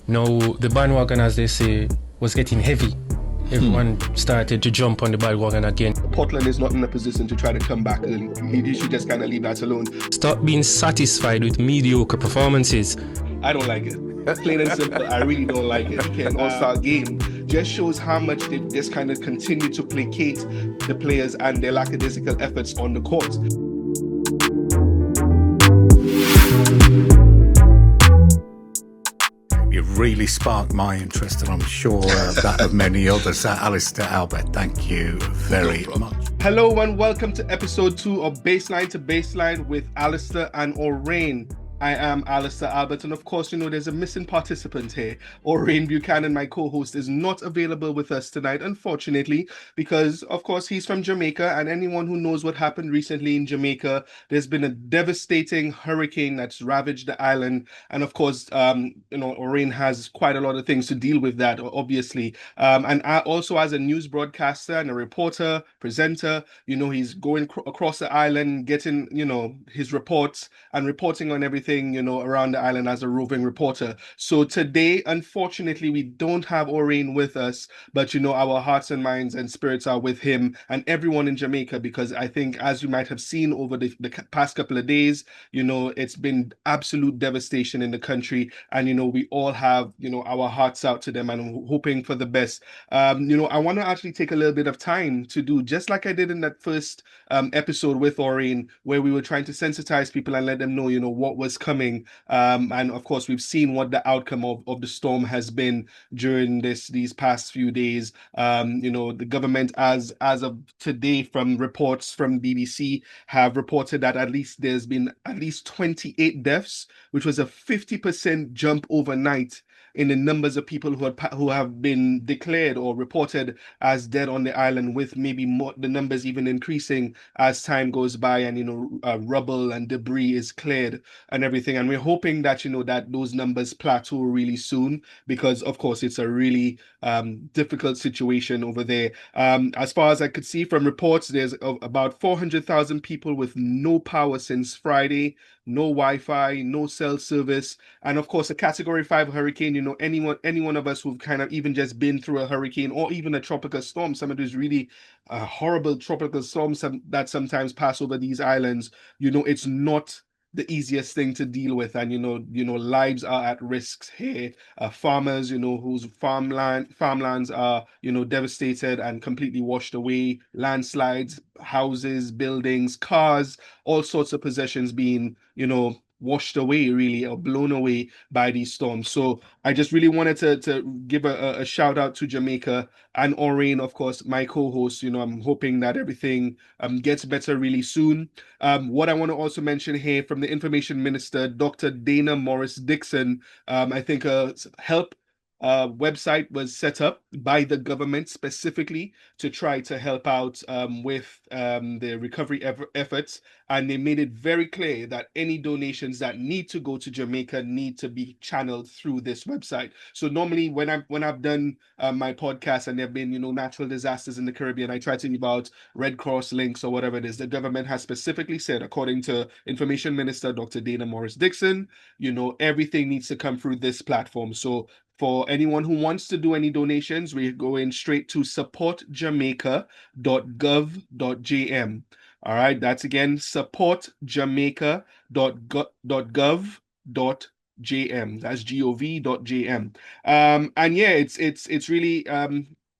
Now, the bandwagon, as they say, was getting heavy. Everyone started to jump on the bandwagon again. Portland is not in a position to try to come back, and he should just kind of leave that alone. Stop being satisfied with mediocre performances. I don't like it. Plain and simple, I really don't like it. Okay, an all-star game just shows how much they just kind of continue to placate the players and their lackadaisical efforts on the court. You really sparked my interest, and I'm sure that of many others. Alister, Albert, thank you very much. Hello and welcome to episode 2 of Baseline to Baseline with Alister and Orane. I am Alister Albert, and of course, you know, there's a missing participant here. Orane Buchanan, my co-host, is not available with us tonight, unfortunately, because, of course, he's from Jamaica, and anyone who knows what happened recently in Jamaica, there's been a devastating hurricane that's ravaged the island, and of course, Orane has quite a lot of things to deal with that, obviously. And I also, as a news broadcaster and a reporter, presenter, you know, he's going across the island, getting, you know, his reports and reporting on everything, you know, around the island as a roving reporter. So today, unfortunately, we don't have Orane with us, but, you know, our hearts and minds and spirits are with him and everyone in Jamaica, because I think, as you might have seen over the past couple of days, you know, it's been absolute devastation in the country. And, you know, we all have, you know, our hearts out to them and hoping for the best. You know, I want to actually take a little bit of time to do just like I did in that first episode with Orane, where we were trying to sensitize people and let them know, you know, what was coming. And of course, we've seen what the outcome of the storm has been during these past few days. You know, the government, as of today, from reports from BBC, have reported that there's been at least 28 deaths, which was a 50% jump overnight in the numbers of people who have been declared or reported as dead on the island, with maybe more, the numbers even increasing as time goes by and, you know, rubble and debris is cleared and everything. And we're hoping that, you know, that those numbers plateau really soon, because of course it's a really difficult situation over there. As far as I could see from reports, there's about 400,000 people with no power since Friday, no Wi-Fi, no cell service, and of course a Category 5 hurricane. You know, any one of us who've kind of even just been through a hurricane or even a tropical storm, some of those really horrible tropical storms that sometimes pass over these islands, you know, it's not the easiest thing to deal with. And you know, lives are at risk here. Farmers, you know, whose farmlands are, you know, devastated and completely washed away, landslides, houses, buildings, cars, all sorts of possessions being, you know, washed away really, or blown away by these storms. So I just really wanted to give a shout out to Jamaica and Orane, of course, my co-host. You know, I'm hoping that everything gets better really soon. What I want to also mention here, from the Information Minister, Dr. Dana Morris Dixon, I think help website was set up by the government specifically to try to help out with the recovery efforts, and they made it very clear that any donations that need to go to Jamaica need to be channeled through this website. So normally when I've done my podcast and there have been, you know, natural disasters in the Caribbean, I try to leave out Red Cross links or whatever it is. The government has specifically said, according to Information Minister Dr. Dana Morris Dixon, you know, everything needs to come through this platform. So for anyone who wants to do any donations, we're going straight to supportjamaica.gov.jm. All right, that's again supportjamaica.gov.jm. That's gov.jm. And yeah, it's really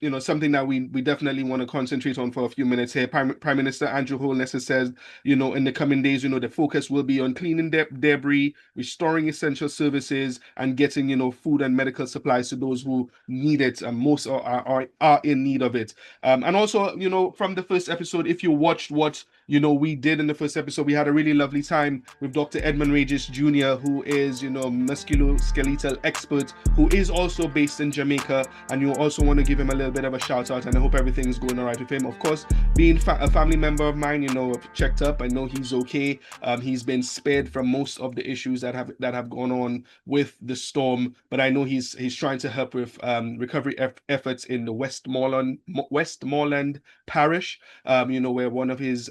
you know, something that we definitely want to concentrate on for a few minutes here. Prime Minister Andrew Holness says, you know, in the coming days, you know, the focus will be on cleaning debris, restoring essential services, and getting, you know, food and medical supplies to those who need it, and most are in need of it. And also, you know, from the first episode, if you watched what we did in the first episode, we had a really lovely time with Dr. Edmund Regis Jr., who is, musculoskeletal expert, who is also based in Jamaica. And you also want to give him a little bit of a shout out, and I hope everything is going all right with him. Of course, being a family member of mine, I've checked up. I know he's okay. He's been spared from most of the issues that have gone on with the storm, but I know he's trying to help with recovery efforts in the Westmoreland parish, where one of his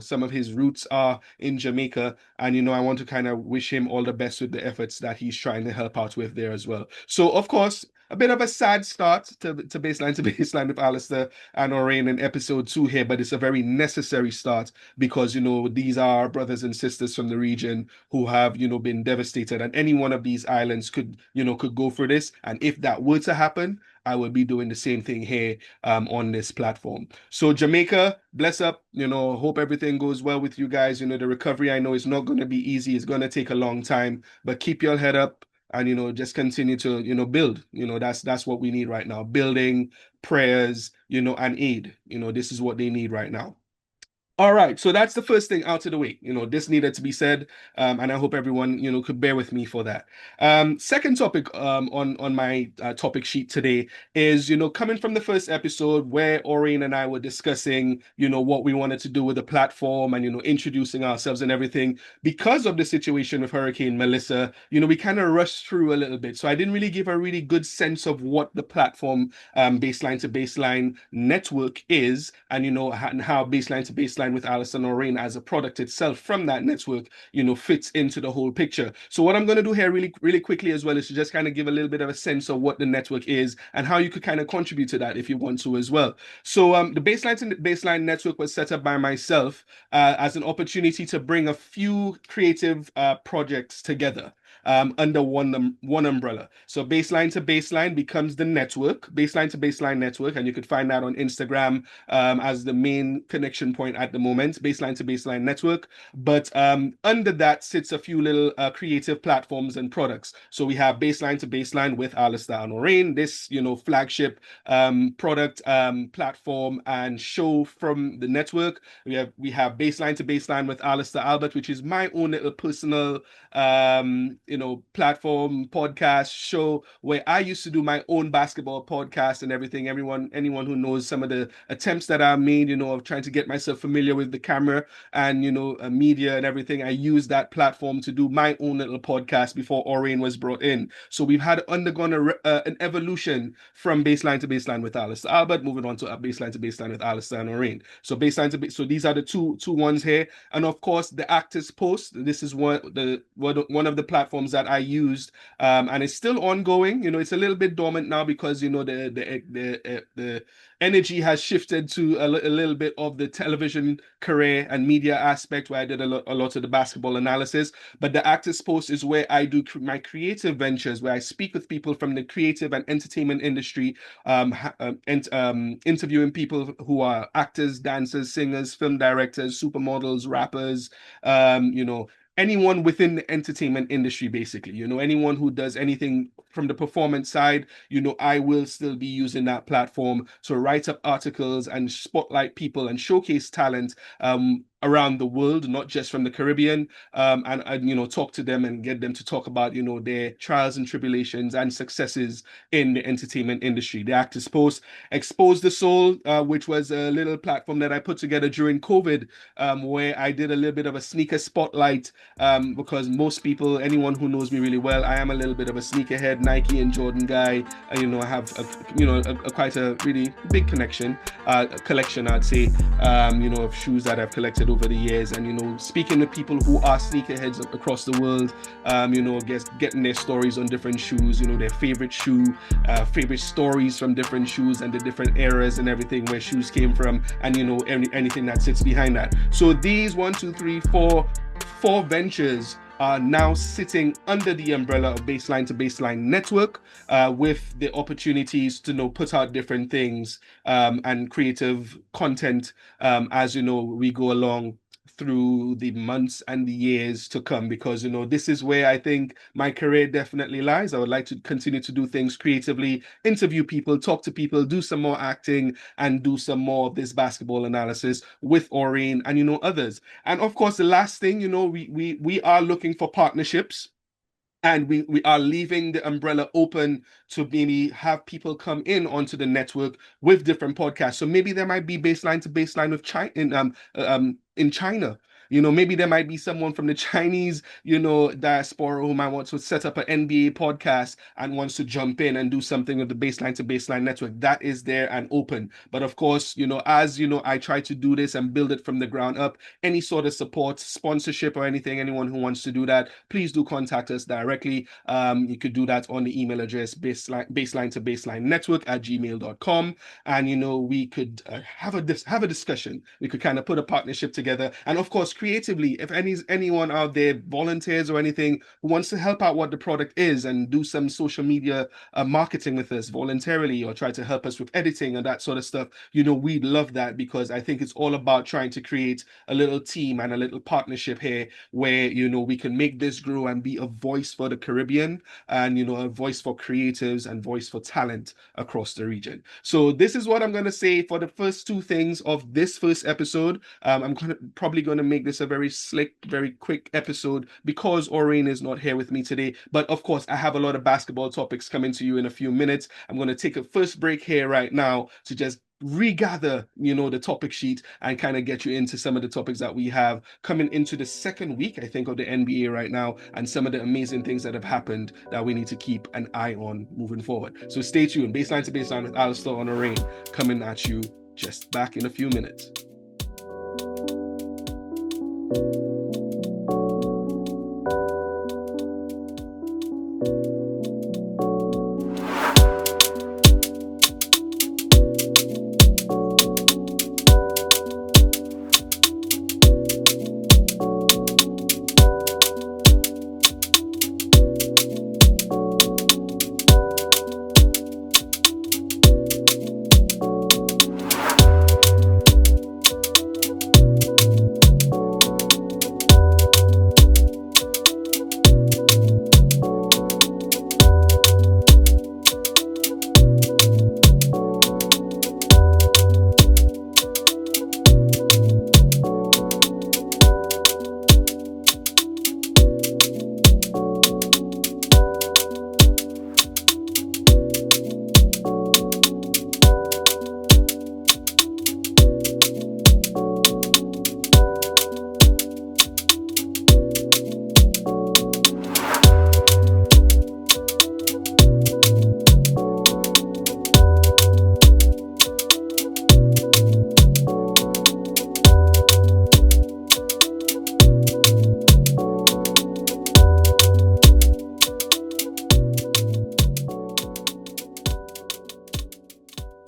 some of his roots are in Jamaica. And I want to kind of wish him all the best with the efforts that he's trying to help out with there as well. So of course, a bit of a sad start to baseline with Alister and Orane in episode 2 here, but it's a very necessary start because these are brothers and sisters from the region who have been devastated, and any one of these islands could go through this. And if that were to happen, I will be doing the same thing here on this platform. So Jamaica, bless up. Hope everything goes well with you guys. The recovery, I know, is not going to be easy. It's going to take a long time, but keep your head up and just continue to build. That's what we need right now: building, prayers, and aid. This is what they need right now. All right, so that's the first thing out of the way. This needed to be said, and I hope everyone could bear with me for that. Second topic on my topic sheet today is coming from the first episode where Orane and I were discussing what we wanted to do with the platform and introducing ourselves and everything. Because of the situation with Hurricane Melissa, we kind of rushed through a little bit, so I didn't really give a really good sense of what the platform baseline to baseline network is, and how baseline to baseline with Alister and Orane as a product itself from that network, fits into the whole picture. So what I'm going to do here really, really quickly as well is to just kind of give a little bit of a sense of what the network is and how you could kind of contribute to that if you want to as well. So the baseline to baseline network was set up by myself as an opportunity to bring a few creative projects together under one umbrella. So baseline to baseline becomes the network, baseline to baseline network, and you could find that on Instagram as the main connection point at the moment, baseline to baseline network. But under that sits a few little creative platforms and products. So we have baseline to baseline with Alister and Orane, this flagship product, platform and show from the network. We have baseline to baseline with Alister Albert, which is my own little personal platform podcast show where I used to do my own basketball podcast and everything. Anyone who knows some of the attempts that I made, of trying to get myself familiar with the camera and media and everything, I used that platform to do my own little podcast before Orane was brought in. So we've had undergone an evolution from baseline to baseline with Alister Albert, moving on to a baseline to baseline with Alister and Orane. So so these are the two ones here, and of course the Actors Post. This is one of the platforms that I used, and it's still ongoing. It's a little bit dormant now because the energy has shifted to a little bit of the television career and media aspect, where I did a lot of the basketball analysis. But the Actors Post is where I do my creative ventures, where I speak with people from the creative and entertainment industry, interviewing people who are actors, dancers, singers, film directors, supermodels, rappers, anyone within the entertainment industry, basically, anyone who does anything from the performance side, I will still be using that platform to write up articles and spotlight people and showcase talent around the world, not just from the Caribbean, and talk to them and get them to talk about their trials and tribulations and successes in the entertainment industry. The Actors Post, Expose the Soul, which was a little platform that I put together during COVID, where I did a little bit of a sneaker spotlight, because most people, anyone who knows me really well, I am a little bit of a sneakerhead, Nike and Jordan guy. I have quite a really big collection, I'd say, of shoes that I've collected over the years, and speaking to people who are sneakerheads across the world, getting their stories on different shoes, their favorite shoe, favorite stories from different shoes and the different eras and everything where shoes came from, and anything that sits behind that. So these 4 ventures are now sitting under the umbrella of Baseline to Baseline Network, with the opportunities to put out different things and creative content as we go along through the months and the years to come, because this is where I think my career definitely lies. I would like to continue to do things creatively, interview people, talk to people, do some more acting, and do some more of this basketball analysis with Orane and others. And of course, the last thing, we are looking for partnerships. And we are leaving the umbrella open to maybe have people come in onto the network with different podcasts. So maybe there might be baseline to baseline with China in China. Maybe there might be someone from the Chinese, diaspora who might want to set up an NBA podcast and wants to jump in and do something with the baseline to baseline network. That is there and open. But of course, as I try to do this and build it from the ground up, any sort of support, sponsorship, or anything, anyone who wants to do that, please do contact us directly. You could do that on the email address baseline to baseline network at gmail.com. And we could have a discussion. We could kind of put a partnership together. And of course, creatively, if anyone out there, volunteers or anything, who wants to help out what the product is and do some social media marketing with us voluntarily, or try to help us with editing and that sort of stuff, we'd love that, because I think it's all about trying to create a little team and a little partnership here where we can make this grow and be a voice for the Caribbean, and a voice for creatives and voice for talent across the region. So this is what I'm going to say for the first two things of this first episode. I'm probably going to make this a very slick, very quick episode, because Orane is not here with me today. But of course, I have a lot of basketball topics coming to you in a few minutes. I'm going to take a first break here right now to just regather the topic sheet and kind of get you into some of the topics that we have coming into the second week, I think, of the NBA right now, and some of the amazing things that have happened that we need to keep an eye on moving forward. So stay tuned. Baseline to baseline with Alister on Orane, coming at you just back in a few minutes.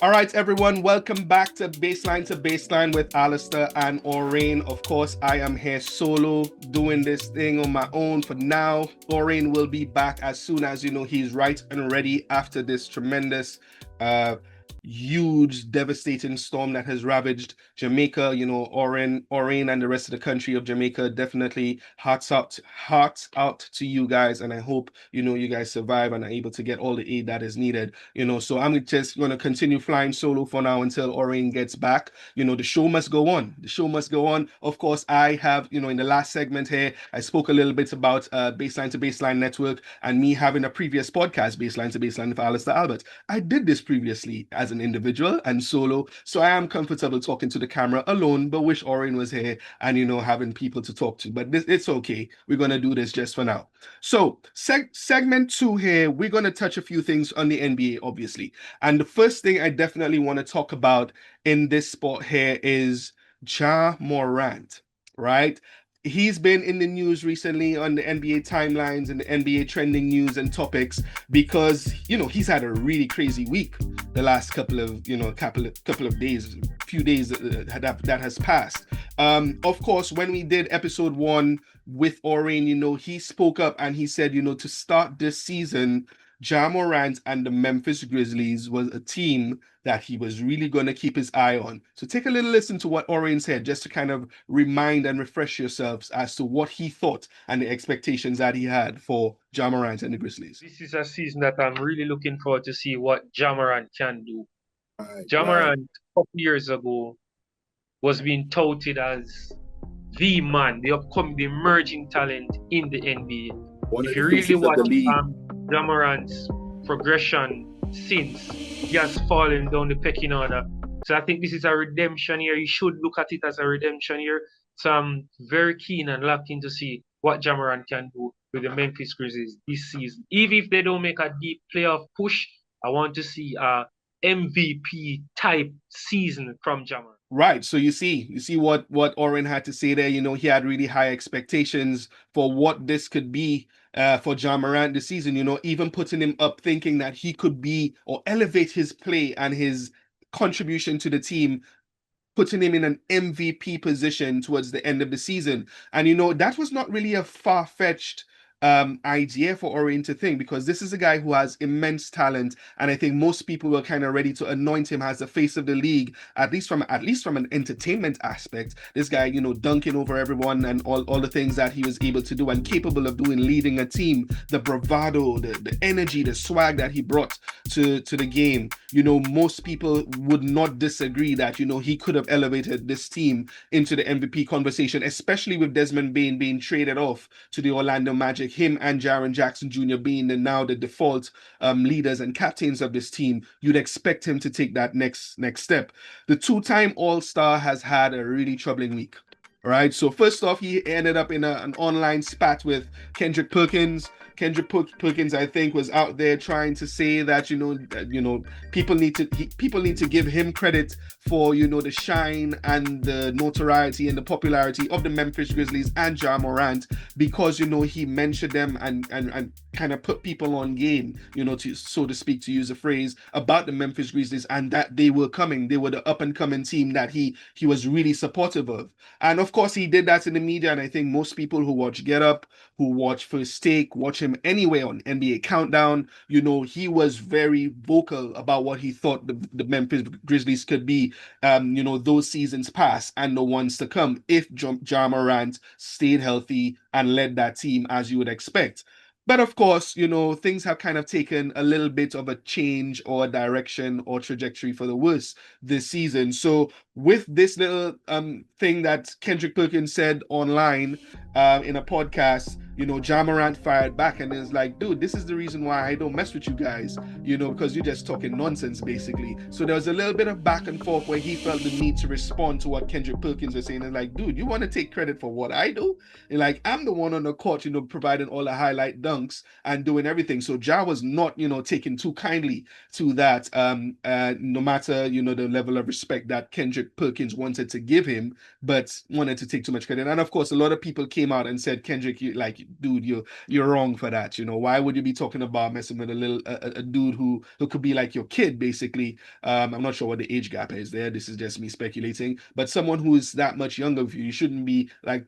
All right, everyone, welcome back to Baseline with Alister and Orane. Of course, I am here solo doing this thing on my own for now. Orane will be back as soon as, he's right and ready after this tremendous, huge, devastating storm that has ravaged Jamaica. Orane and the rest of the country of Jamaica, definitely hearts out to you guys, and I hope you guys survive and are able to get all the aid that is needed. So I'm just going to continue flying solo for now until Orane gets back. The show must go on. Of course, I have, in the last segment here, I spoke a little bit about Baseline to Baseline Network and me having a previous podcast, Baseline to Baseline with Alister Albert. I did this previously as an individual and solo, so I am comfortable talking to the camera alone, but wish Orane was here and having people to talk to. But it's okay. We're going to do this just for now. So segment 2 here, we're going to touch a few things on the NBA, obviously. And the first thing I definitely want to talk about in this spot here is Ja Morant, right? He's been in the news recently on the NBA timelines and the NBA trending news and topics because, he's had a really crazy week the last couple of days, few days that has passed. Of course, when we did episode 1 with Orane, he spoke up and he said, to start this season, Ja Morant and the Memphis Grizzlies was a team that he was really going to keep his eye on. So take a little listen to what Orane said, just to kind of remind and refresh yourselves as to what he thought and the expectations that he had for Ja Morant and the Grizzlies. This is a season that I'm really looking forward to see what Ja Morant can do. Right, Ja right. Morant, a couple years ago, was being touted as the man, the upcoming, the emerging talent in the NBA. One If of you the really faces of watch the league. Ja Morant's progression since, he has fallen down the pecking order. So I think this is a redemption year. You should look at it as a redemption year. So I'm very keen and locked in to see what Ja Morant can do with the Memphis Grizzlies this season. Even if they don't make a deep playoff push, I want to see a MVP type season from Ja Morant. Right. So you see what Orrin had to say there. You know, he had really high expectations for what this could be for Ja Morant this season. You know, even putting him up, thinking that he could be or elevate his play and his contribution to the team, putting him in an MVP position towards the end of the season. And you know, that was not really a far-fetched idea for Orient to think, because this is a guy who has immense talent, and I think most people were kind of ready to anoint him as the face of the league, at least from an entertainment aspect. This guy, you know, dunking over everyone and all the things that he was able to do and capable of doing, leading a team, the bravado, the energy, the swag that he brought to the game. You know, most people would not disagree that, you know, he could have elevated this team into the MVP conversation, especially with Desmond Bane being traded off to the Orlando Magic, him and Jaren Jackson Jr. being now the default leaders and captains of this team. You'd expect him to take that next step. The two-time All-Star has had a really troubling week. All right, so first off, he ended up in an online spat with Kendrick Perkins. Kendrick Perkins, I think, was out there trying to say that people need to give him credit for, you know, the shine and the notoriety and the popularity of the Memphis Grizzlies and Ja Morant, because, you know, he mentioned them and kind of put people on game, you know, to, so to speak, to use a phrase, about the Memphis Grizzlies, and that they were the up and coming team that he was really supportive of. And of course, he did that in the media, and I think most people who watch Get Up, who watch First Take, watch him anyway on NBA Countdown, you know, he was very vocal about what he thought the Memphis Grizzlies could be, you know, those seasons past and the ones to come, if Ja Morant stayed healthy and led that team as you would expect. But of course, you know, things have kind of taken a little bit of a change or direction or trajectory for the worse this season. So with this little thing that Kendrick Perkins said online in a podcast, you know, Ja Morant fired back and is like, dude, this is the reason why I don't mess with you guys, you know, because you're just talking nonsense, basically. So there was a little bit of back and forth where he felt the need to respond to what Kendrick Perkins was saying, and like, dude, you want to take credit for what I do? And like, I'm the one on the court, you know, providing all the highlight dunks and doing everything. So Ja was not, you know, taking too kindly to that, no matter, you know, the level of respect that Kendrick Perkins wanted to give him, but wanted to take too much credit. And of course, a lot of people came out and said, Kendrick, dude, you're wrong for that. You know, why would you be talking about messing with a dude who could be like your kid, basically? I'm not sure what the age gap is there. This is just me speculating. But someone who is that much younger of you, you shouldn't be like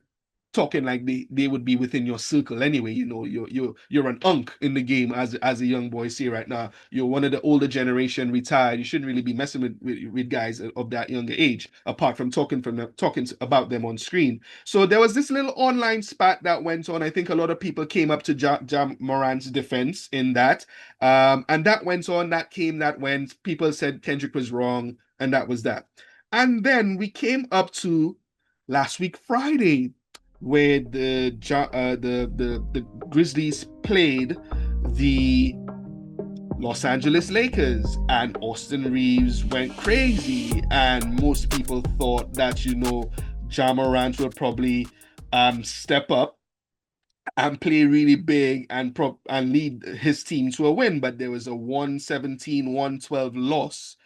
talking like they would be within your circle anyway. You know, you're an unk in the game, as a young boy say right now. You're one of the older generation, retired. You shouldn't really be messing with guys of that younger age, apart from talking about them on screen. So there was this little online spat that went on. I think a lot of people came up to Ja Morant's defense in that, and that went on. That came, that went. People said Kendrick was wrong, and that was that. And then we came up to last week Friday, where the Grizzlies played the Los Angeles Lakers, and Austin Reeves went crazy, and most people thought that, you know, Ja Morant would probably step up and play really big and lead his team to a win. But there was a 117-112 loss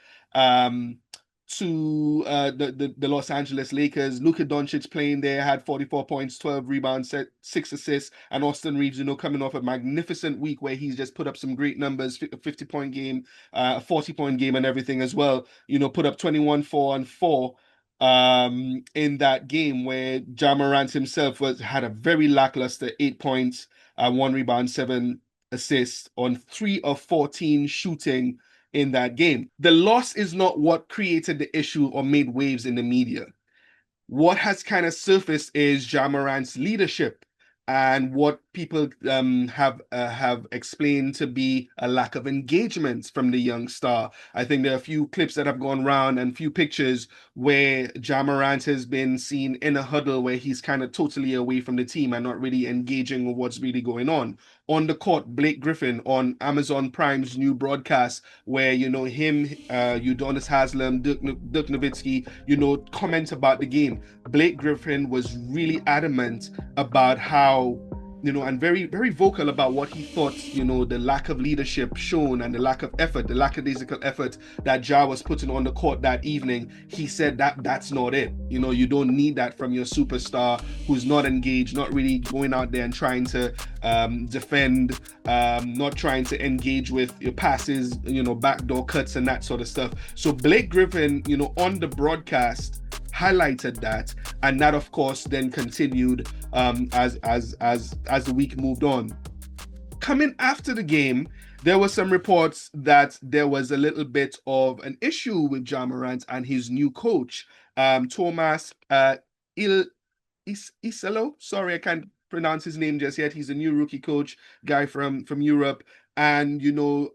to the Los Angeles Lakers. Luka Doncic playing there had 44 points, 12 rebounds, 6 assists, and Austin Reeves, you know, coming off a magnificent week where he's just put up some great numbers, a 50-point game, a 40-point game and everything as well. You know, put up 21, 4, and 4 in that game, where Ja Morant himself had a very lackluster 8 points, 1 rebound, 7 assists on 3 of 14 shooting in that game. The loss is not what created the issue or made waves in the media. What has kind of surfaced is Ja Morant's leadership and what people have explained to be a lack of engagement from the young star. I think there are a few clips that have gone around and few pictures where Ja Morant has been seen in a huddle where he's kind of totally away from the team and not really engaging with what's really going on. On the court, Blake Griffin on Amazon Prime's new broadcast, where him, Udonis Haslam, Dirk Nowitzki, comment about the game. Blake Griffin was really adamant about how, and very, very vocal about what he thought, the lack of leadership shown and the lack of effort, the lackadaisical effort that Ja was putting on the court that evening. He said that's not it. You don't need that from your superstar who's not engaged, not really going out there and trying to defend, not trying to engage with your passes, backdoor cuts and that sort of stuff. So Blake Griffin, on the broadcast, highlighted that, and that of course then continued as the week moved on. Coming after the game, there were some reports that there was a little bit of an issue with Ja Morant and his new coach, Thomas Isalo. Sorry, I can't pronounce his name just yet. He's a new rookie coach, guy from Europe. And,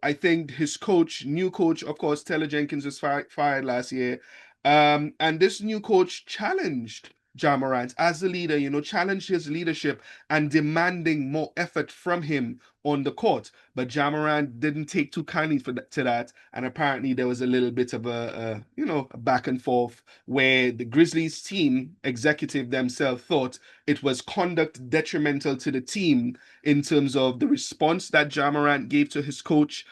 I think his new coach, of course, Taylor Jenkins was fired last year. And this new coach challenged Ja Morant as the leader, challenged his leadership and demanding more effort from him on the court. But Ja Morant didn't take too kindly to that. And apparently there was a little bit of a back and forth where the Grizzlies team executive themselves thought it was conduct detrimental to the team in terms of the response that Ja Morant gave to his coach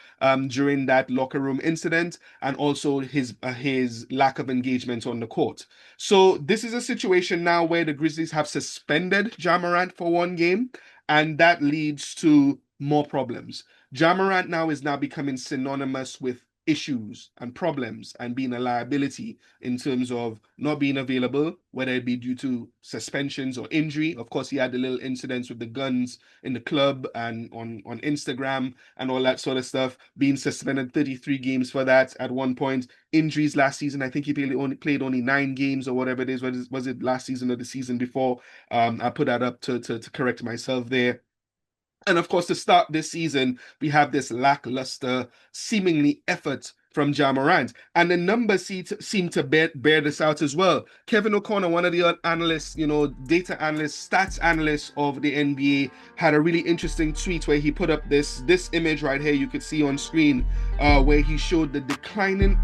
during that locker room incident, and also his lack of engagement on the court. So this is a situation now where the Grizzlies have suspended Ja Morant for one game, and that leads to more problems. Ja Morant now is becoming synonymous with issues and problems and being a liability in terms of not being available, whether it be due to suspensions or injury. Of course, he had the little incidents with the guns in the club and on Instagram and all that sort of stuff, being suspended 33 games for that at one point. Injuries last season, I think he played only 9 games or whatever it is. Was it last season or the season before? I put that up to correct myself there. And of course, to start this season, we have this lackluster, seemingly effort from Ja Morant. And the numbers seem to bear this out as well. Kevin O'Connor, one of the analysts, data analysts, stats analysts of the NBA, had a really interesting tweet where he put up this image right here you could see on screen, where he showed the declining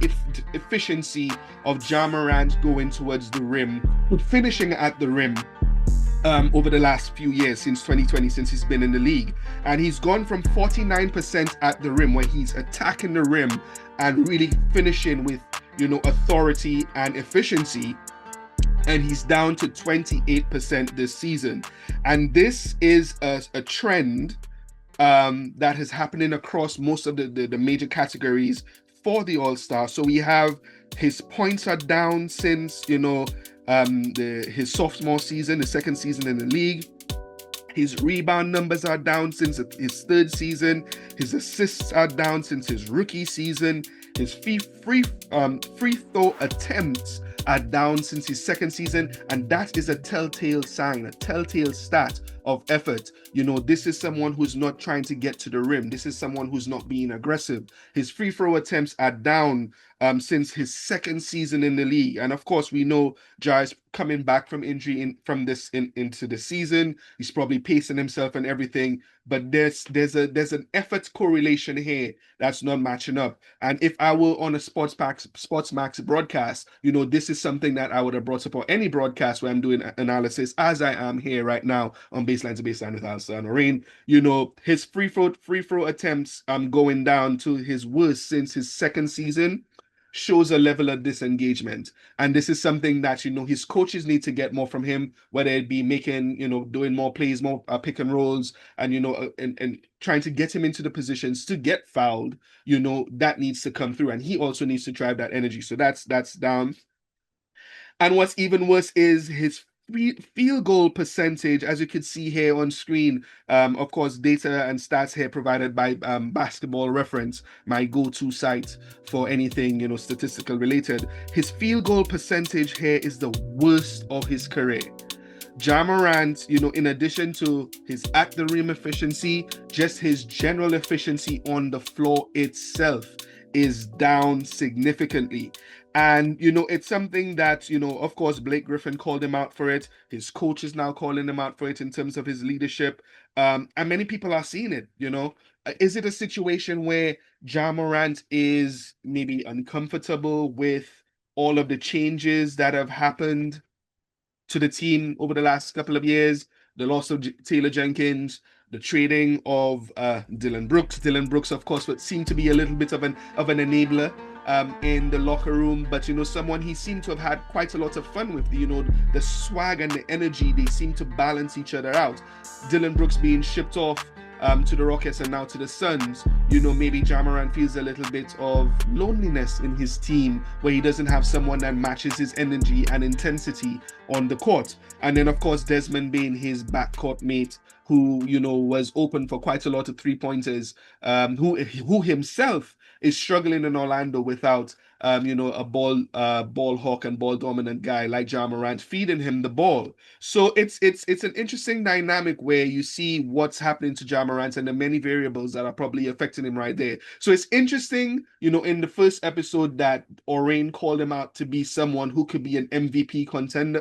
efficiency of Ja Morant going towards the rim, finishing at the rim. Over the last few years, since 2020, since he's been in the league. And he's gone from 49% at the rim, where he's attacking the rim and really finishing with, authority and efficiency. And he's down to 28% this season. And this is a trend that is happening across most of the major categories for the All-Star. So we have his points are down since, his sophomore season, the second season in the league. His rebound numbers are down since his third season. His assists are down since his rookie season. His free throw attempts are down since his second season, and that is a telltale sign, a telltale stat of effort. This is someone who's not trying to get to the rim. This is someone who's not being aggressive. His free throw attempts are down since his second season in the league. And of course, we know Ja is coming back from injury into the season. He's probably pacing himself and everything, but there's an effort correlation here that's not matching up. And if I were on a Sportsmax broadcast, this is something that I would have brought up on any broadcast where I'm doing analysis, as I am here right now on Baseline to Baseline with Alister and Orane. His free throw attempts going down to his worst since his second season shows a level of disengagement. And this is something that, his coaches need to get more from him, whether it be making, doing more plays, more pick and rolls, and, and trying to get him into the positions to get fouled, that needs to come through. And he also needs to drive that energy. So that's down. And what's even worse is his field goal percentage, as you can see here on screen, of course, data and stats here provided by Basketball Reference, my go-to site for anything, statistical related. His field goal percentage here is the worst of his career. Ja Morant, in addition to his at the rim efficiency, just his general efficiency on the floor itself is down significantly. And, it's something that, of course, Blake Griffin called him out for it. His coach is now calling him out for it in terms of his leadership. And many people are seeing it, Is it a situation where Ja Morant is maybe uncomfortable with all of the changes that have happened to the team over the last couple of years? The loss of Taylor Jenkins, the trading of Dylan Brooks. Dylan Brooks, of course, would seem to be a little bit of an enabler in the locker room, but someone he seemed to have had quite a lot of fun with. The swag and the energy, they seem to balance each other out. Dylan Brooks being shipped off to the Rockets and now to the Suns, maybe Ja Morant feels a little bit of loneliness in his team where he doesn't have someone that matches his energy and intensity on the court. And then, of course, Desmond Bane, his backcourt mate, who, was open for quite a lot of three-pointers, who himself is struggling in Orlando without a ball hawk and ball dominant guy like Ja Morant feeding him the ball. So it's an interesting dynamic where you see what's happening to Ja Morant and the many variables that are probably affecting him right there. So it's interesting, in the first episode that Orane called him out to be someone who could be an MVP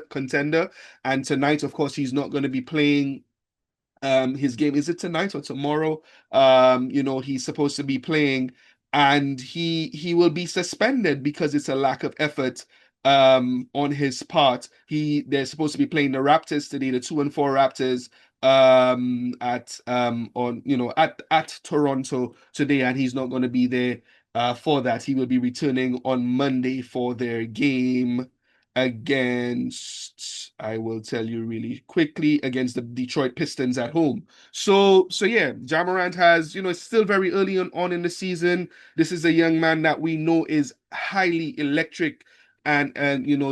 contender. And tonight, of course, he's not going to be playing his game. Is it tonight or tomorrow? He's supposed to be playing, and he will be suspended because it's a lack of effort on his part. They're supposed to be playing the Raptors today, the 2-4 Raptors, at Toronto today, and he's not going to be there for that. He will be returning on Monday for their game against, I will tell you really quickly, against the Detroit Pistons at home. So yeah, Ja Morant has, it's still very early on in the season. This is a young man that we know is highly electric and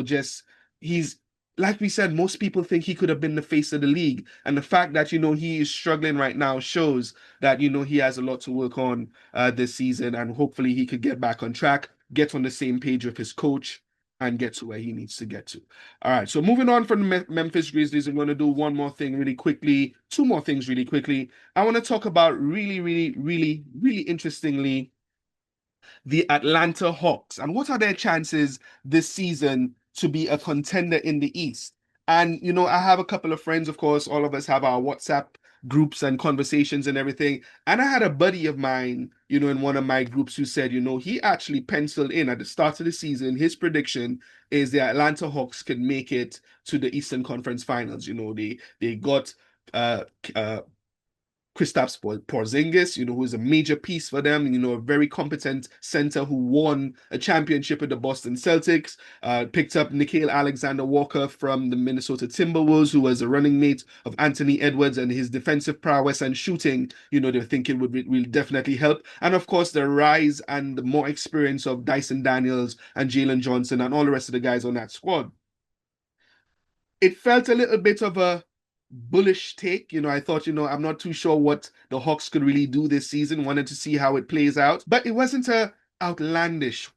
just he's, like we said, most people think he could have been the face of the league. And the fact that, he is struggling right now shows that, he has a lot to work on this season, and hopefully he could get back on track, get on the same page with his coach, and get to where he needs to get to. All right, so moving on from the Memphis Grizzlies, I'm going to do one more thing really quickly, two more things really quickly. I want to talk about really interestingly, the Atlanta Hawks, and what are their chances this season to be a contender in the East. And, I have a couple of friends, of course, all of us have our WhatsApp groups and conversations and everything. And I had a buddy of mine, in one of my groups who said, he actually penciled in at the start of the season, his prediction is the Atlanta Hawks could make it to the Eastern Conference Finals. They got Kristaps Porzingis, who is a major piece for them, a very competent center who won a championship with the Boston Celtics, picked up Nickeil Alexander-Walker from the Minnesota Timberwolves, who was a running mate of Anthony Edwards, and his defensive prowess and shooting, they're thinking will definitely help. And of course, the rise and the more experience of Dyson Daniels and Jalen Johnson and all the rest of the guys on that squad. It felt a little bit of a bullish take. I thought, I'm not too sure what the Hawks could really do this season. Wanted to see how it plays out. But it wasn't a outlandish,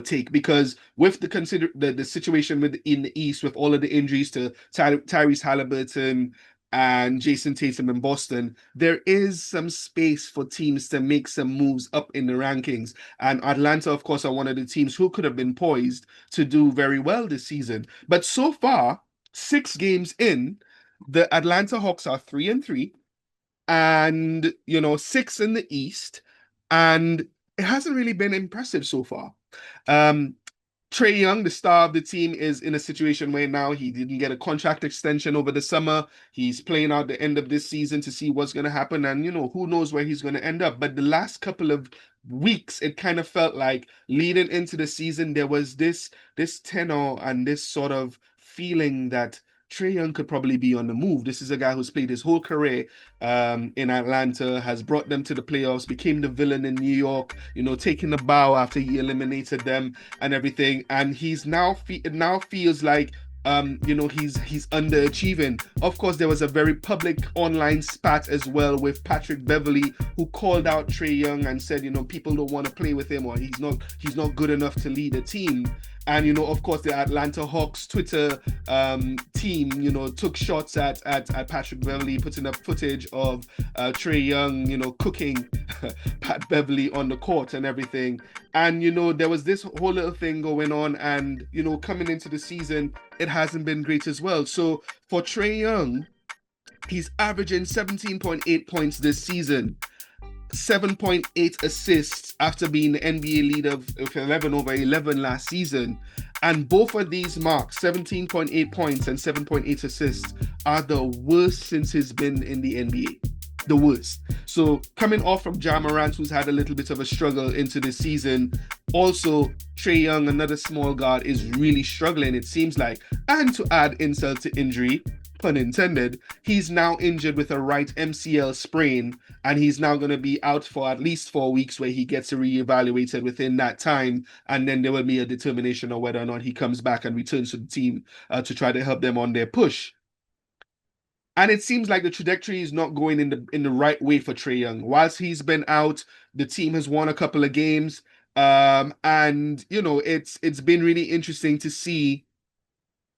take, because with the situation in the East, with all of the injuries to Tyrese Halliburton and Jason Tatum in Boston, there is some space for teams to make some moves up in the rankings. And Atlanta, of course, are one of the teams who could have been poised to do very well this season. But so far, 6 games in, the Atlanta Hawks are 3-3, and 6 in the East, and it hasn't really been impressive so far. Trae Young, the star of the team, is in a situation where now he didn't get a contract extension over the summer. He's playing out the end of this season to see what's going to happen, and who knows where he's going to end up. But the last couple of weeks, it kind of felt like leading into the season, there was this tenor and this sort of feeling that Trae Young could probably be on the move. This is a guy who's played his whole career in Atlanta, has brought them to the playoffs, became the villain in New York, taking the bow after he eliminated them and everything. And he's now feels like he's underachieving. Of course, there was a very public online spat as well with Patrick Beverley, who called out Trae Young and said, people don't want to play with him, or he's not good enough to lead a team. And of course, the Atlanta Hawks Twitter team, took shots at Patrick Beverley, putting up footage of Trae Young, cooking Pat Beverley on the court and everything. And there was this whole little thing going on, and coming into the season, it hasn't been great as well. So for Trae Young, he's averaging 17.8 points this season, 7.8 assists after being the NBA leader of 11 over 11 last season. And both of these marks, 17.8 points and 7.8 assists, are the worst since he's been in the NBA. The worst. So coming off from Ja Morant, who's had a little bit of a struggle into the season, also Trae Young, another small guard, is really struggling, it seems like. And to add insult to injury, pun intended, he's now injured with a right MCL sprain, and he's now going to be out for at least 4 weeks, where he gets reevaluated within that time, and then there will be a determination of whether or not he comes back and returns to the team to try to help them on their push. And it seems like the trajectory is not going in the right way for Trae Young. Whilst he's been out, the team has won a couple of games, and it's been really interesting to see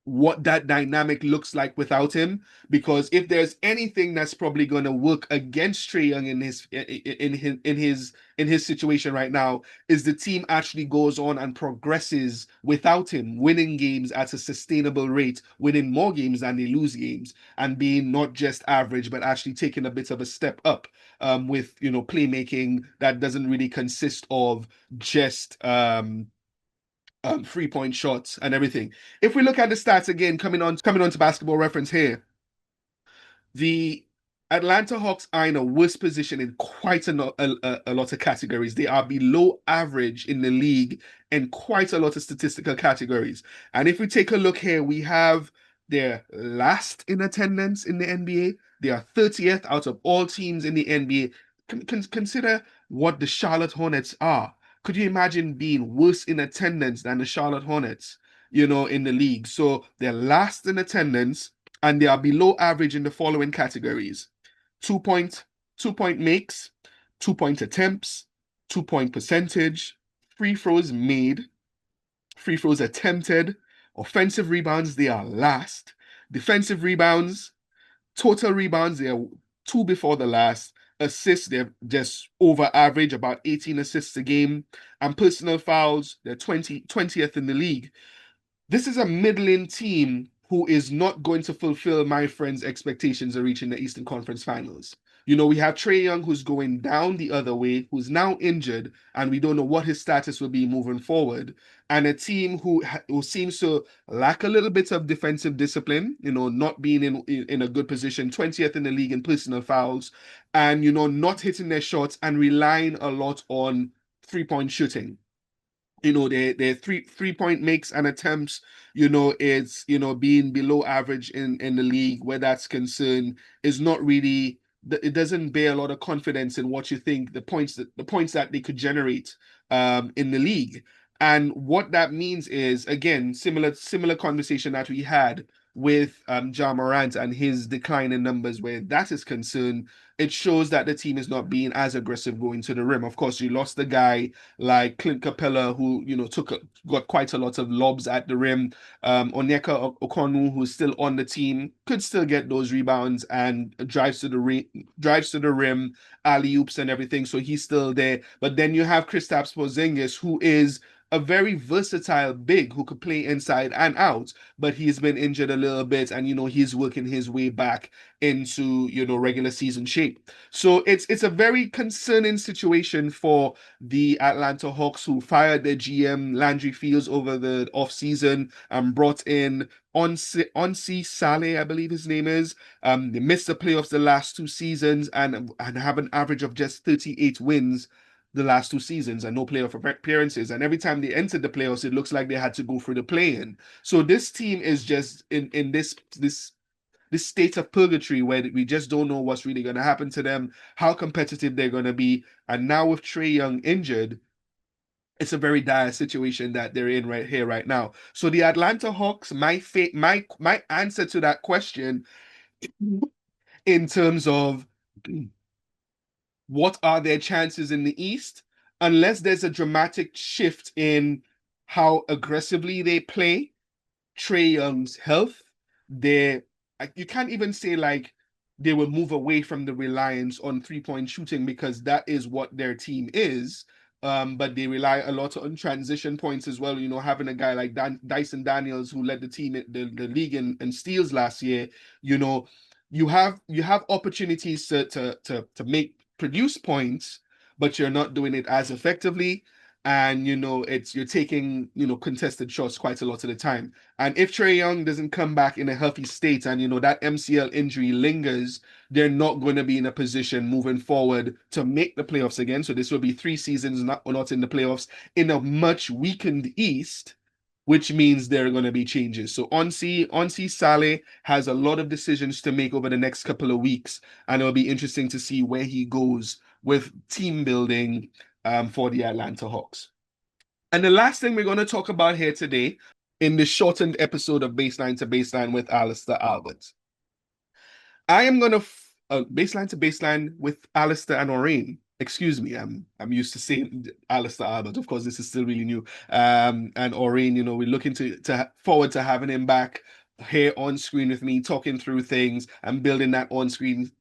what that dynamic looks like without him, because if there's anything that's probably going to work against Trae Young in his situation right now, is the team actually goes on and progresses without him, winning games at a sustainable rate, winning more games than they lose games, and being not just average but actually taking a bit of a step up with playmaking that doesn't really consist of just 3-point shots and everything. If we look at the stats again, coming on to Basketball Reference here, the Atlanta Hawks are in a worse position in quite a lot of categories. They are below average in the league in quite a lot of statistical categories. And if we take a look here, we have their last in attendance in the NBA. They are 30th out of all teams in the NBA. Consider what the Charlotte Hornets are. Could you imagine being worse in attendance than the Charlotte Hornets, in the league? So they're last in attendance, and they are below average in the following categories: 2-point makes, 2-point attempts, 2-point percentage, free throws made, free throws attempted, offensive rebounds, they are last. Defensive rebounds, total rebounds, they are 2 before the last. Assists, they're just over average, about 18 assists a game. And personal fouls, they're 20th in the league. This is a middling team who is not going to fulfill my friend's expectations of reaching the Eastern Conference Finals. We have Trae Young, who's going down the other way, who's now injured, and we don't know what his status will be moving forward. And a team who seems to lack a little bit of defensive discipline, not being in a good position, 20th in the league in personal fouls, and, not hitting their shots and relying a lot on 3-point shooting. Their three-point makes and attempts, it's being below average in the league where that's concerned, is not really, it doesn't bear a lot of confidence in what you think the points that they could generate in the league. And what that means is, again, similar conversation that we had with Ja Morant and his decline in numbers where that is concerned. It shows that the team is not being as aggressive going to the rim. Of course, you lost a guy like Clint Capella, who got quite a lot of lobs at the rim. Onyeka Okonu, who's still on the team, could still get those rebounds and drives to the rim, alley-oops and everything. So he's still there. But then you have Kristaps Porzingis, who is a very versatile big who could play inside and out, but he's been injured a little bit, and he's working his way back into regular season shape. So it's a very concerning situation for the Atlanta Hawks, who fired their GM Landry Fields over the offseason and brought in Onsi Saleh, I believe his name is. They missed the playoffs the last 2 seasons and have an average of just 38 wins the last 2 seasons and no playoff appearances. And every time they entered the playoffs, it looks like they had to go through the play-in. So this team is just in this state of purgatory where we just don't know what's really going to happen to them, how competitive they're going to be. And now with Trae Young injured, it's a very dire situation that they're in right here, right now. So the Atlanta Hawks, my answer to that question in terms of what are their chances in the East, unless there's a dramatic shift in how aggressively they play, Trae Young's health, they you can't even say like they will move away from the reliance on 3-point shooting because that is what their team is. But they rely a lot on transition points as well. You know, having a guy like Dyson Daniels who led the team, the league in steals last year. You know, you have opportunities to make produce points, but you're not doing it as effectively. And you know, you're taking contested shots quite a lot of the time. And if Trae Young doesn't come back in a healthy state and that MCL injury lingers, they're not going to be in a position moving forward to make the playoffs again. So this will be 3 seasons not in the playoffs in a much weakened East, which means there are going to be changes. So Onsi Saleh has a lot of decisions to make over the next couple of weeks, and it'll be interesting to see where he goes with team building for the Atlanta Hawks. And the last thing we're going to talk about here today in this shortened episode of Baseline to Baseline with Alister Albert. I am going to Baseline to Baseline with Alister and Orane. Excuse me, I'm used to saying Alister Albert. Of course, this is still really new. And Orane, we're looking to forward to having him back here on screen with me, talking through things and building that on-screen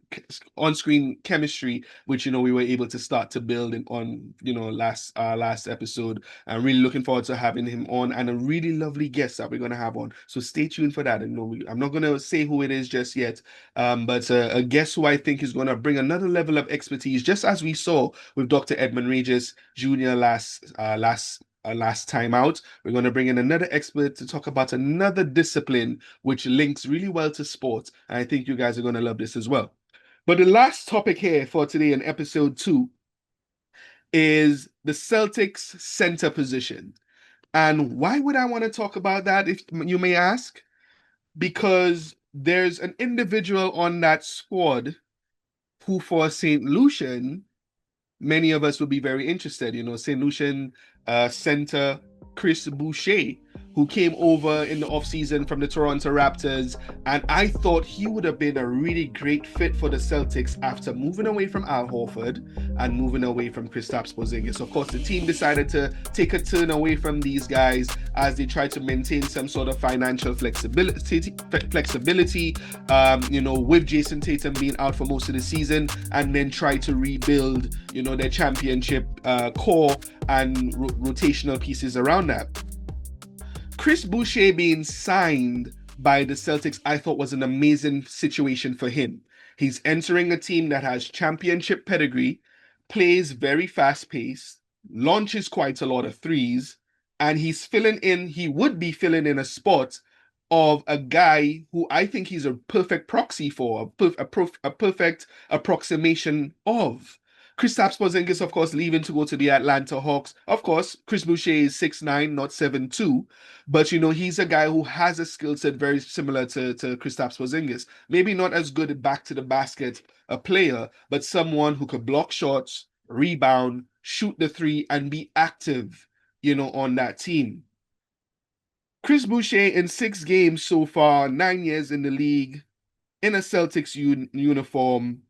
chemistry, which we were able to start to build on last episode. I'm really looking forward to having him on, and a really lovely guest that we're going to have on. So stay tuned for that. And I'm not going to say who it is just yet, but a guest who I think is going to bring another level of expertise, just as we saw with Dr. Edmund Regis Jr. last time out. We're going to bring in another expert to talk about another discipline which links really well to sports. And I think you guys are going to love this as well. But the last topic here for today in episode 2 is the Celtics center position. And why would I want to talk about that, if you may ask? Because there's an individual on that squad who, for St. Lucian, many of us would be very interested. St. Lucian center Chris Boucher, who came over in the offseason from the Toronto Raptors, and I thought he would have been a really great fit for the Celtics after moving away from Al Horford and moving away from Kristaps Porzingis. Of course, the team decided to take a turn away from these guys as they tried to maintain some sort of financial flexibility, with Jason Tatum being out for most of the season, and then try to rebuild, their championship core and rotational pieces around that. Chris Boucher being signed by the Celtics, I thought was an amazing situation for him. He's entering a team that has championship pedigree, plays very fast-paced, launches quite a lot of threes, and he would be filling in a spot of a guy who I think he's a perfect proxy for, a perfect approximation of. Kristaps Porzingis, of course, leaving to go to the Atlanta Hawks. Of course, Chris Boucher is 6'9", not 7'2", but he's a guy who has a skill set very similar to Kristaps Porzingis. Maybe not as good back to the basket a player, but someone who could block shots, rebound, shoot the three, and be active, on that team. Chris Boucher in 6 games so far, 9 years in the league, in a Celtics uniform.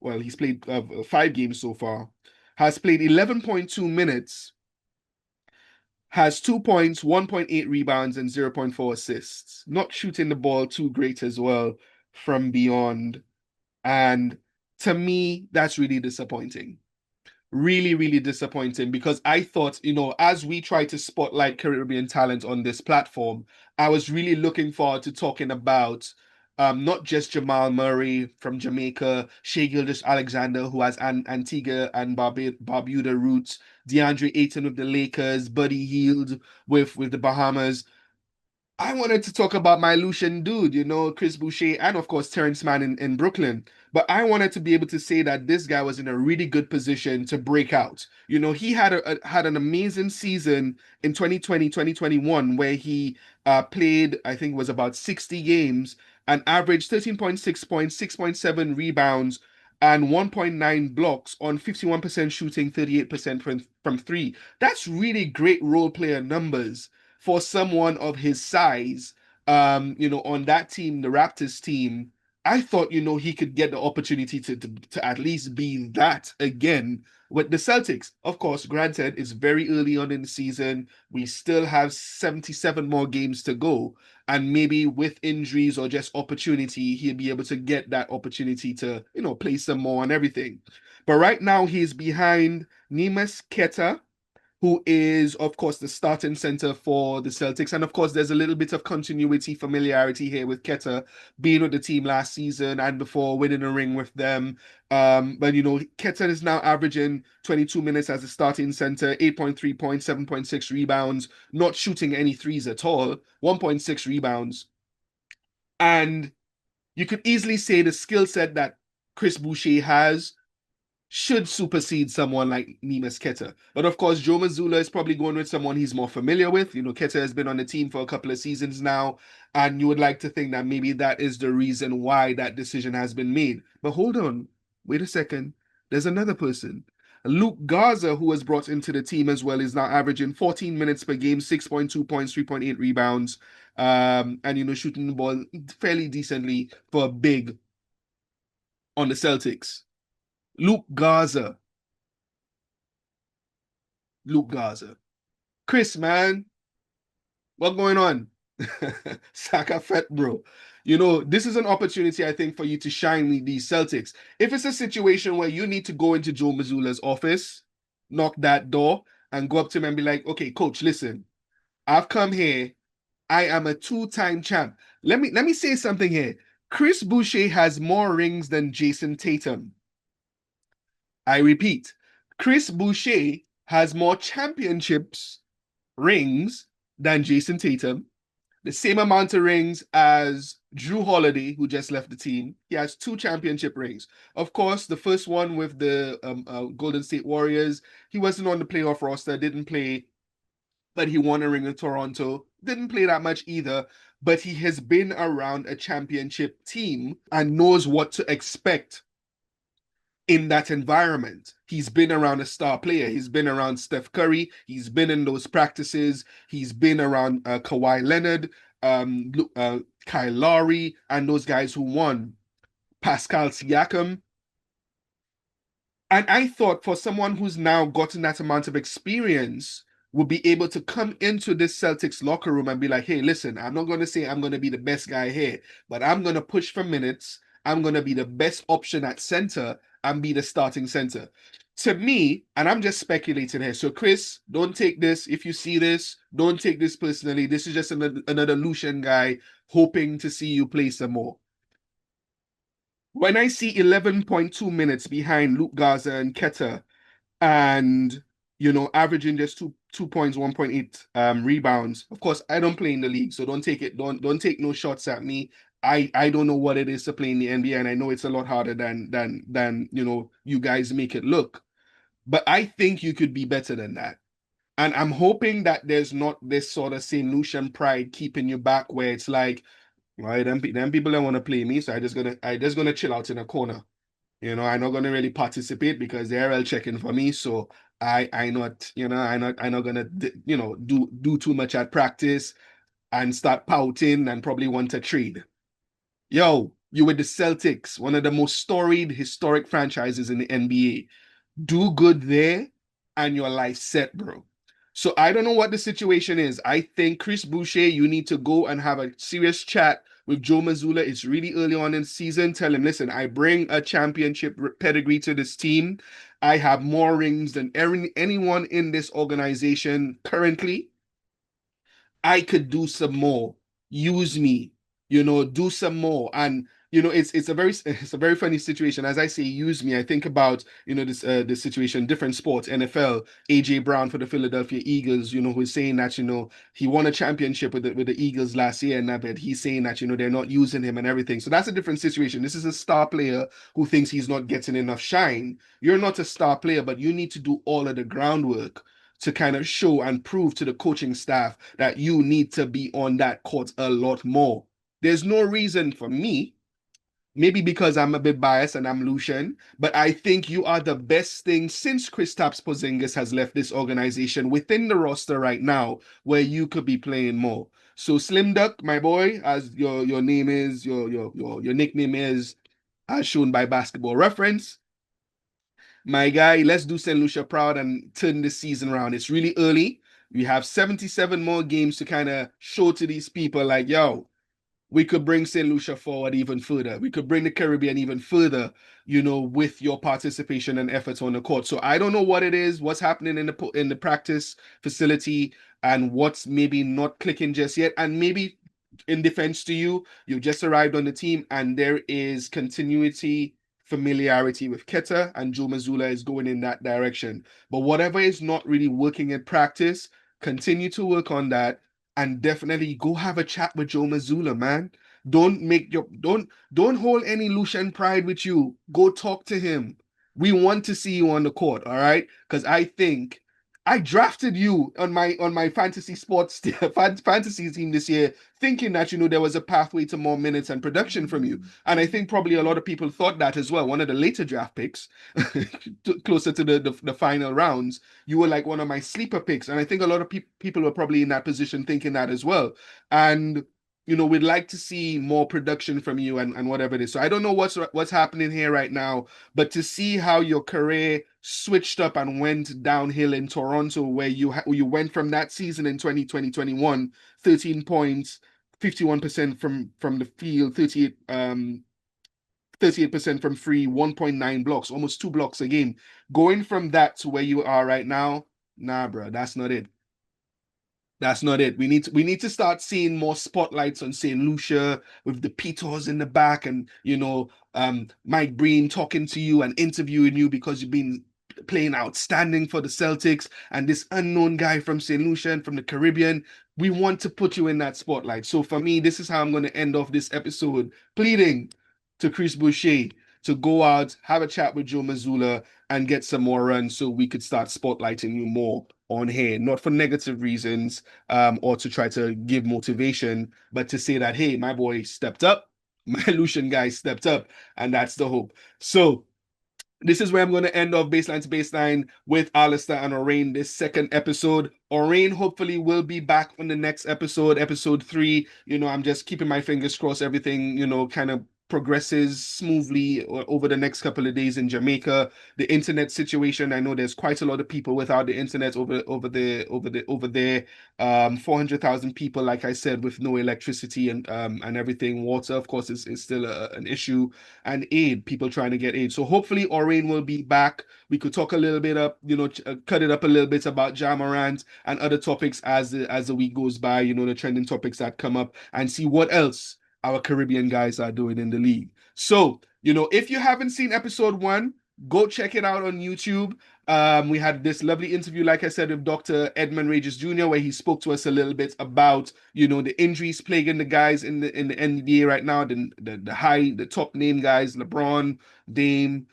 Well, he's played 5 games so far, has played 11.2 minutes, has 2 points, 1.8 rebounds, and 0.4 assists. Not shooting the ball too great as well from beyond. And to me, that's really disappointing. Really, really disappointing, because I thought, as we try to spotlight Caribbean talent on this platform, I was really looking forward to talking about not just Jamal Murray from Jamaica, Shai Gilgeous-Alexander, who has Antigua and Barbuda roots, DeAndre Ayton with the Lakers, Buddy Hield with the Bahamas. I wanted to talk about my Lucian dude, Chris Boucher, and of course Terrence Mann in Brooklyn. But I wanted to be able to say that this guy was in a really good position to break out. He had an amazing season in 2020, 2021, where he played, I think it was about 60 games, and averaged 13.6 points, 6.7 rebounds, and 1.9 blocks on 51% shooting, 38% from three. That's really great role player numbers for someone of his size. On that team, the Raptors team, I thought, he could get the opportunity to at least be that again with the Celtics. Of course, granted, it's very early on in the season. We still have 77 more games to go. And maybe with injuries or just opportunity, he'll be able to get that opportunity to, play some more and everything. But right now, he's behind Neemias Queta, who is, of course, the starting center for the Celtics. And of course, there's a little bit of continuity, familiarity here with Queta being with the team last season and before winning a ring with them. But Queta is now averaging 22 minutes as a starting center, 8.3 points, 7.6 rebounds, not shooting any threes at all, 1.6 rebounds. And you could easily say the skill set that Chris Boucher has should supersede someone like Neemias Queta. But of course, Joe Mazzulla is probably going with someone he's more familiar with. Queta has been on the team for a couple of seasons now, and you would like to think that maybe that is the reason why that decision has been made. But hold on, wait a second. There's another person. Luke Garza, who was brought into the team as well, is now averaging 14 minutes per game, 6.2 points, 3.8 rebounds, and shooting the ball fairly decently for a big on the Celtics. Luke Garza. Chris, man, what's going on? Saka fat, bro. This is an opportunity, I think, for you to shine with these Celtics. If it's a situation where you need to go into Joe Mazzulla's office, knock that door, and go up to him and be like, okay, coach, listen, I've come here. I am a two-time champ. Let me say something here. Chris Boucher has more rings than Jason Tatum. I repeat, Chris Boucher has more championships rings than Jason Tatum, the same amount of rings as Drew Holiday, who just left the team. He has 2 championship rings. Of course, the first one with the Golden State Warriors, he wasn't on the playoff roster, didn't play, but he won a ring in Toronto. Didn't play that much either, but he has been around a championship team and knows what to expect in that environment. He's been around a star player. He's been around Steph Curry. He's been in those practices. He's been around Kawhi Leonard, Kyle Lowry, and those guys who won. Pascal Siakam. And I thought for someone who's now gotten that amount of experience would be able to come into this Celtics locker room and be like, hey, listen, I'm not going to say I'm going to be the best guy here, but I'm going to push for minutes. I'm going to be the best option at center and be the starting center. To me, and I'm just speculating here. So, Chris, don't take this. If you see this, don't take this personally. This is just another Lucian guy hoping to see you play some more. When I see 11.2 minutes behind Luke Garza and Queta and, averaging just 2 points, 1.8 rebounds. Of course, I don't play in the league, so don't take no shots at me. I don't know what it is to play in the NBA, and I know it's a lot harder than you guys make it look. But I think you could be better than that. And I'm hoping that there's not this sort of St. Lucian pride keeping you back where it's like, right, them people don't want to play me, so I just gonna chill out in a corner. I'm not gonna really participate because they're all checking for me. So I'm not gonna do too much at practice and start pouting and probably want to trade. Yo, you with the Celtics, one of the most storied, historic franchises in the NBA. Do good there, and your life set, bro. So I don't know what the situation is. I think Chris Boucher, you need to go and have a serious chat with Joe Mazzulla. It's really early on in the season. Tell him, listen, I bring a championship pedigree to this team. I have more rings than anyone in this organization currently. I could do some more. Use me, do some more. And it's a very funny situation. As I say, use me, I think about this situation, different sports, NFL, AJ Brown for the Philadelphia Eagles, who is saying that he won a championship with the Eagles last year, and that he's saying that they're not using him and everything. So that's a different situation. This is a star player who thinks he's not getting enough shine. You're not a star player, but you need to do all of the groundwork to kind of show and prove to the coaching staff that you need to be on that court a lot more. There's no reason for me maybe because I'm a bit biased and I'm Lucian, but I think you are the best thing since Kristaps Porzingis has left this organization within the roster right now, where you could be playing more. So Slim Duck, my boy, as your name is, your nickname is, as shown by Basketball Reference, my guy, let's do St. Lucia proud and turn this season around. It's really early. We have 77 more games to kind of show to these people, like, yo, we could bring St. Lucia forward even further. We could bring the Caribbean even further, with your participation and efforts on the court. So I don't know what it is, what's happening in the practice facility, and what's maybe not clicking just yet. And maybe in defense to you, you've just arrived on the team and there is continuity, familiarity with Keta, and Joe Mazzulla is going in that direction. But whatever is not really working in practice, continue to work on that. And definitely go have a chat with Joe Mazzulla, man. Don't hold any Lucian pride with you. Go talk to him. We want to see you on the court, all right? Because I think I drafted you on my fantasy sports fantasy team this year, thinking that there was a pathway to more minutes and production from you. And I think probably a lot of people thought that as well. One of the later draft picks, closer to the final rounds, you were like one of my sleeper picks. And I think a lot of people were probably in that position thinking that as well. And we'd like to see more production from you and whatever it is. So I don't know what's happening here right now, but to see how your career switched up and went downhill in Toronto, where you went from that season in 2020-21, 13 points, 51% from the field, 38% from free, 1.9 blocks, almost 2 blocks a game. Going from that to where you are right now, nah, bro, that's not it. That's not it. We need to start seeing more spotlights on St. Lucia with the Peters in the back, and Mike Breen talking to you and interviewing you because you've been playing outstanding for the Celtics, and this unknown guy from St. Lucia and from the Caribbean. We want to put you in that spotlight. So for me, this is how I'm going to end off this episode, pleading to Chris Boucher to go out, have a chat with Joe Mazzulla, and get some more runs so we could start spotlighting you more on here, not for negative reasons or to try to give motivation, but to say that, hey, my boy stepped up, my Lucian guy stepped up, and that's the hope. So this is where I'm going to end off Baseline to Baseline with Alister and Orane, this second episode. Orane hopefully will be back on the next episode 3. I'm just keeping my fingers crossed everything, kind of progresses smoothly over the next couple of days in Jamaica. The internet situation, I know there's quite a lot of people without the internet over there. 400,000 people, like I said, with no electricity and everything. Water, of course, is still an issue, and aid, people trying to get aid. So hopefully Orane will be back. We could talk a little bit up, cut it up a little bit about Ja Morant and other topics as the week goes by, the trending topics that come up, and see what else our Caribbean guys are doing in the league. So, if you haven't seen episode 1, go check it out on YouTube. We had this lovely interview, like I said, with Dr. Edmund Regis Jr., where he spoke to us a little bit about, the injuries plaguing the guys in the NBA right now, the top name guys, LeBron, Dame,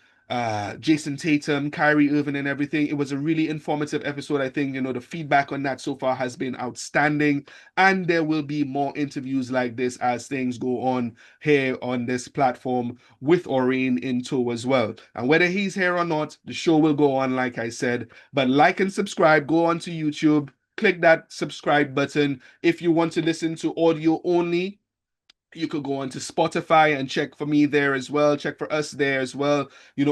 Jason Tatum, Kyrie Irving, and everything. It was a really informative episode. I think, the feedback on that so far has been outstanding, and there will be more interviews like this as things go on here on this platform with Orane in tow as well. And whether he's here or not, the show will go on, like I said. But like and subscribe, go on to YouTube, click that subscribe button. If you want to listen to audio only, you could go on to Spotify and check for me there as well. Check for us there as well.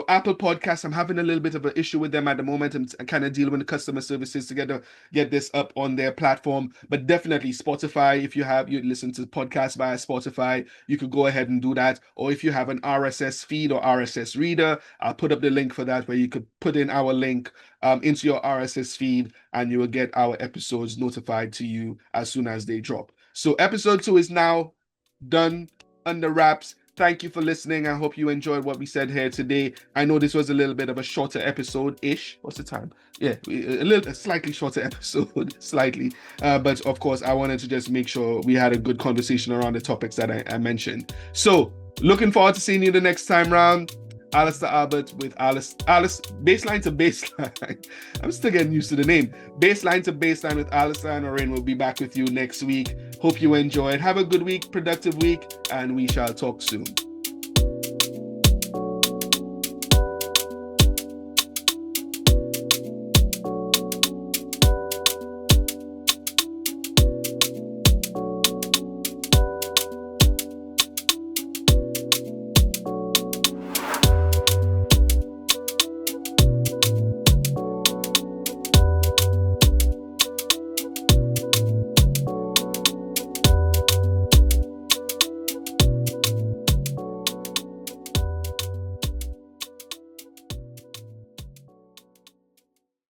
Apple Podcasts, I'm having a little bit of an issue with them at the moment. I'm kind of dealing with the customer services to get this up on their platform. But definitely Spotify, if you listen to podcasts via Spotify, you could go ahead and do that. Or if you have an RSS feed or RSS reader, I'll put up the link for that, where you could put in our link into your RSS feed, and you will get our episodes notified to you as soon as they drop. So episode 2 is now done, under wraps. Thank you for listening. I hope you enjoyed what we said here today. I know this was a little bit of a shorter episode-ish. What's the time? Yeah, a slightly shorter episode, slightly. But of course, I wanted to just make sure we had a good conversation around the topics that I mentioned. So, looking forward to seeing you the next time round. Alister Albert with Alice Baseline to Baseline. I'm still getting used to the name. Baseline to Baseline with Alister and Orane. Will be back with you next week. Hope you enjoyed. Have a good week, productive week, and we shall talk soon.